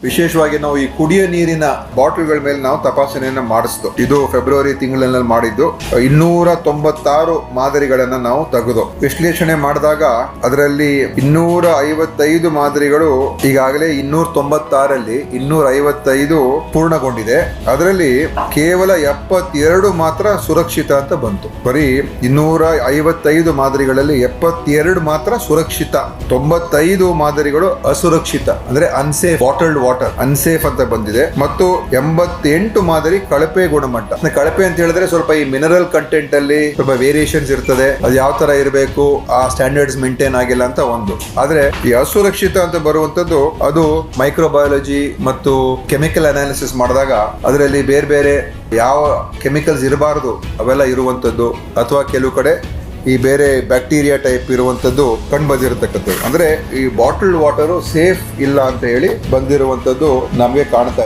ವಿಶೇಷವಾಗಿ ನಾವು ಈ ಕುಡಿಯ ನೀರಿನ ಬಾಟಲ್ಗಳ ಮೇಲೆ ನಾವು ತಪಾಸಣೆಯನ್ನ ಮಾಡಿಸ್ದು. ಇದು ಫೆಬ್ರವರಿ ತಿಂಗಳಲ್ಲಿ ಮಾಡಿದ್ದು. 296 ಮಾದರಿಗಳನ್ನ ನಾವು ತೆಗೆದು ವಿಶ್ಲೇಷಣೆ ಮಾಡಿದಾಗ ಅದರಲ್ಲಿ 255 ಮಾದರಿಗಳು ಈಗಾಗಲೇ 296ರಲ್ಲಿ 255 ಪೂರ್ಣಗೊಂಡಿದೆ. ಅದರಲ್ಲಿ ಕೇವಲ 72 ಮಾತ್ರ ಸುರಕ್ಷಿತ ಅಂತ ಬಂತು. ಬರೀ 255 ಮಾದರಿಗಳಲ್ಲಿ 72 ಮಾತ್ರ ಸುರಕ್ಷಿತ, 95 ಮಾದರಿಗಳು ಅಸುರಕ್ಷಿತ ಅಂದ್ರೆ ಅನ್ಸೇಫ್, ಬಾಟಲ್ಡ್ ವಾಟರ್ ಅನ್ಸೇಫ್ ಅಂತ ಬಂದಿದೆ. ಮತ್ತು 88 ಮಾದರಿ ಕಳಪೆ ಗುಣಮಟ್ಟ. ಕಳಪೆ ಅಂತ ಹೇಳಿದ್ರೆ ಸ್ವಲ್ಪ ಈ ಮಿನರಲ್ ಕಂಟೆಂಟ್ ಅಲ್ಲಿ ಸ್ವಲ್ಪ ವೇರಿಯೇಷನ್ಸ್ ಇರ್ತದೆ, ಅದು ಯಾವ ತರ ಇರಬೇಕು ಆ ಸ್ಟ್ಯಾಂಡರ್ಡ್ಸ್ ಮೇಂಟೈನ್ ಆಗಿಲ್ಲ ಅಂತ ಒಂದು. ಆದ್ರೆ ಈ ಅಸುರಕ್ಷಿತ ಅಂತ ಬರುವಂತದ್ದು ಅದು ಮೈಕ್ರೋಬಯಾಲಜಿ ಮತ್ತು ಕೆಮಿಕಲ್ ಅನಾಲಿಸಿಸ್ ಮಾಡಿದಾಗ ಅದರಲ್ಲಿ ಬೇರೆ ಬೇರೆ ಯಾವ ಕೆಮಿಕಲ್ಸ್ ಇರಬಾರದು ಅವೆಲ್ಲ ಇರುವಂತದ್ದು, ಅಥವಾ ಕೆಲವು ಕಡೆ ಈ ಬೇರೆ ಬ್ಯಾಕ್ಟೀರಿಯಾ ಟೈಪ್ ಇರುವಂತದ್ದು ಕಂಡು ಬಂದಿರತಕ್ಕಂಥದ್ದು. ಅಂದ್ರೆ ಈ ಬಾಟಲ್ಡ್ ವಾಟರ್ ಸೇಫ್ ಇಲ್ಲ ಅಂತ ಹೇಳಿ ಬಂದಿರುವಂತದ್ದು ನಮಗೆ ಕಾಣ್ತಾ ಇದೆ.